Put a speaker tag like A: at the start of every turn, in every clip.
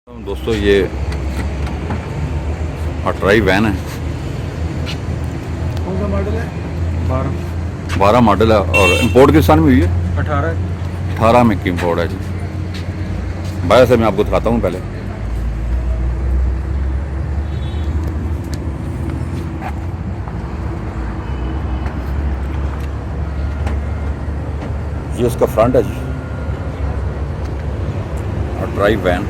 A: दोस्तों ये अट्राई वैन है।
B: कौन सा मॉडल है?
A: 12 मॉडल है और इंपोर्ट किस साल में हुई है?
B: 18
A: में की इंपोर्ट है जी। बाहर से मैं आपको दिखाता हूँ पहले। ये इसका फ्रंट है जी, अट्राई वैन।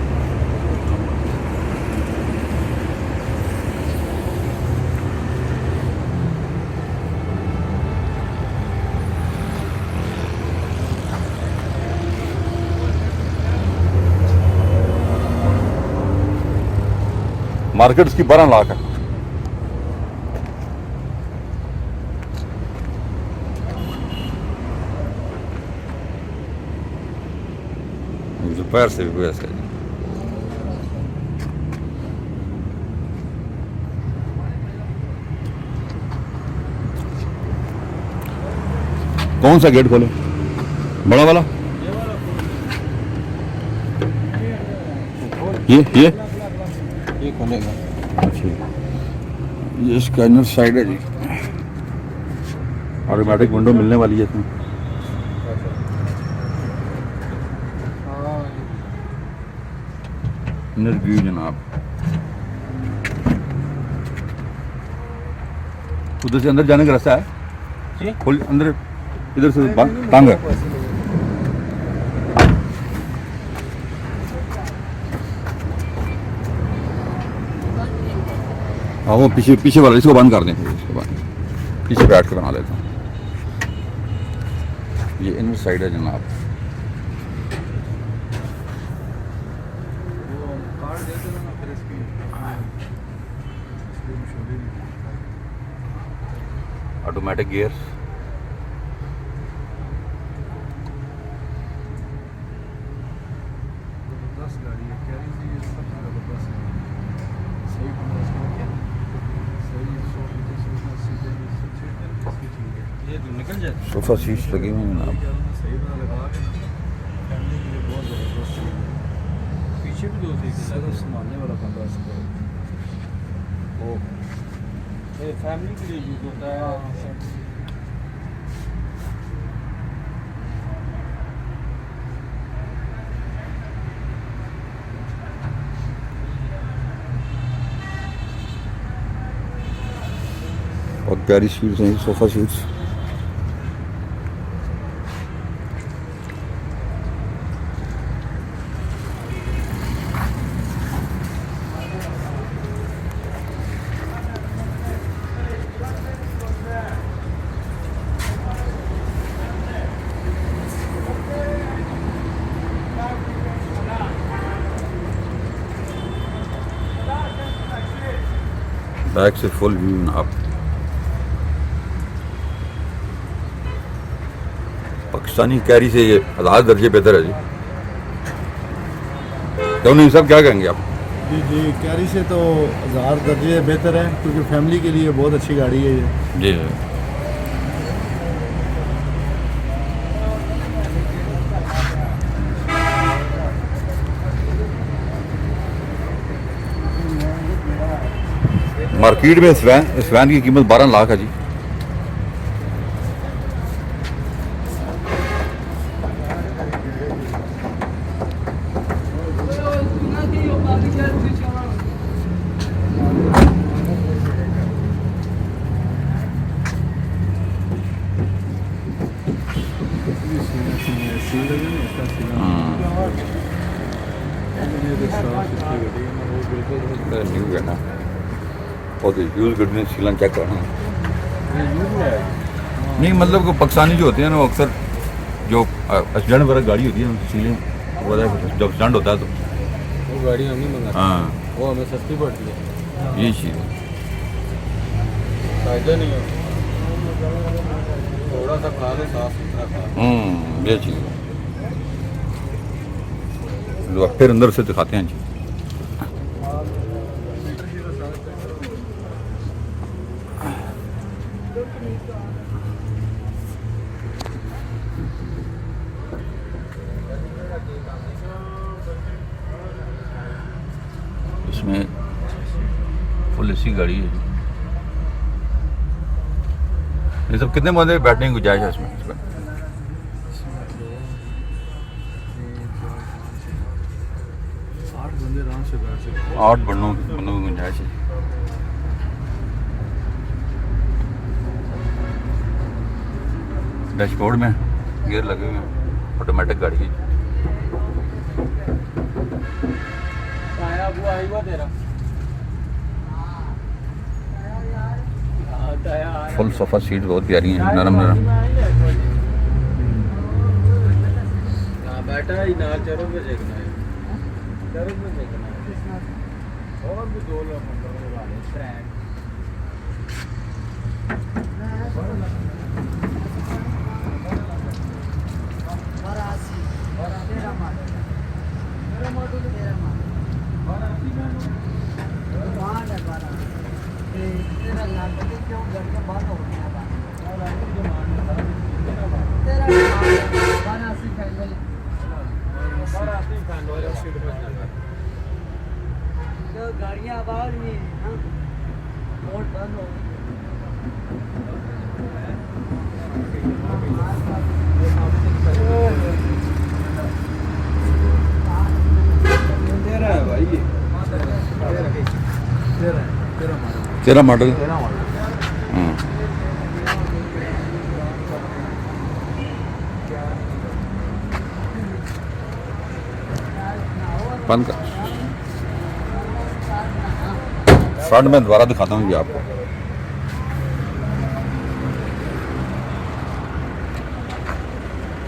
A: मार्केट इसकी 12 लाख है। दोपहर से भी कोई ऐसा नहीं। कौन सा गेट खोले? बड़ा वाला? ये
B: खोलेगा।
A: अच्छा, ये स्कैनर साइड है जी। ऑटोमेटिक विंडो मिलने वाली है इसमें। इनर व्यू जनाब, उधर से अंदर जाने का रास्ता है। खोल अंदर, इधर से टांग है। हाँ वो पीछे वाला, इसको बंद कर दें। इसको बंद, पीछे बैठ के बना लेता हूँ। ये इनर साइड है जनाब। ऑटोमेटिक गियर, सोफा सीट्स लगी हुई हैं जनाब।
B: पीछे भी दो संभालने वाला कमरा वो फैमिली के लिए यूज होता है।
A: बहुत प्यारी सीट्स हैं, सोफा सीट्स। बैक से फुल व्यू आप। पाकिस्तानी कैरी से ये 1000 दर्जे बेहतर है जी। क्यों नहीं सब, क्या कहेंगे आप?
C: जी कैरी से तो 1000 दर्जे बेहतर है, क्योंकि फैमिली के लिए बहुत अच्छी गाड़ी है ये।
A: जी मार्केट में इस वैन की कीमत 12 लाख है जी। न्यू है ना, बहुत यूज गड्डी ने सीलन चेक करना। नहीं मतलब को पाकिस्तानी जो होते हैं ना, वो अक्सर जो एक्सीडेंट वगैरह गाड़ी होती है सीलिंग जब एक्सीडेंट होता है तो
B: वो गाड़ी हम ही मंगाते हैं।
A: हाँ
B: वो हमें सस्ती पड़ती है।
A: ये चीज़ है।
B: फायदा नहीं है, थोड़ा सा खा लो, साफ सुथरा खा लो।
A: ये चीज़ है। फिर अंदर से दिखाते हैं जी। इसमें फुल एसी गाड़ी है जी। ये सब कितने बंदे बैठने की गुंजाइश है इसमें?
C: 8 बंदे आराम से बैठ सकते हैं।
A: 8 बंदों की गुंजाइश है। डैशबोर्ड में गियर लगे हुए हैं, ऑटोमेटिक गाड़ी है।
B: आया वो आई हुआ तेरा
A: फुल सोफा सीट बहुत प्यारी है, नरम नरम।
B: बैठा ही ना चरो पे देखना है, चरो पे देखना है। और भी 2 लोग मतलब वाले फ्रेंड
D: गाड़ियाँ बाहर नहीं है, हाँ? रोड बंद हो गई।
B: तेरा है भाई ये।
A: 13 मॉडल। बंद कर। फ्रंट में दोबारा दिखाता हूँ जी आपको।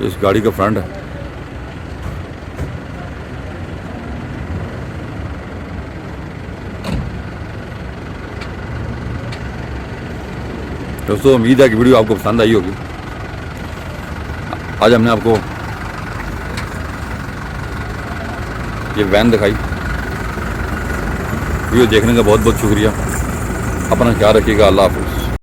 A: इस गाड़ी का फ्रंट है। दोस्तों उम्मीद है कि वीडियो आपको पसंद आई होगी। आज हमने आपको ये वैन दिखाई। वीडियो देखने का बहुत बहुत शुक्रिया। अपना ख्याल रखिएगा। अल्लाह हाफ़िज़।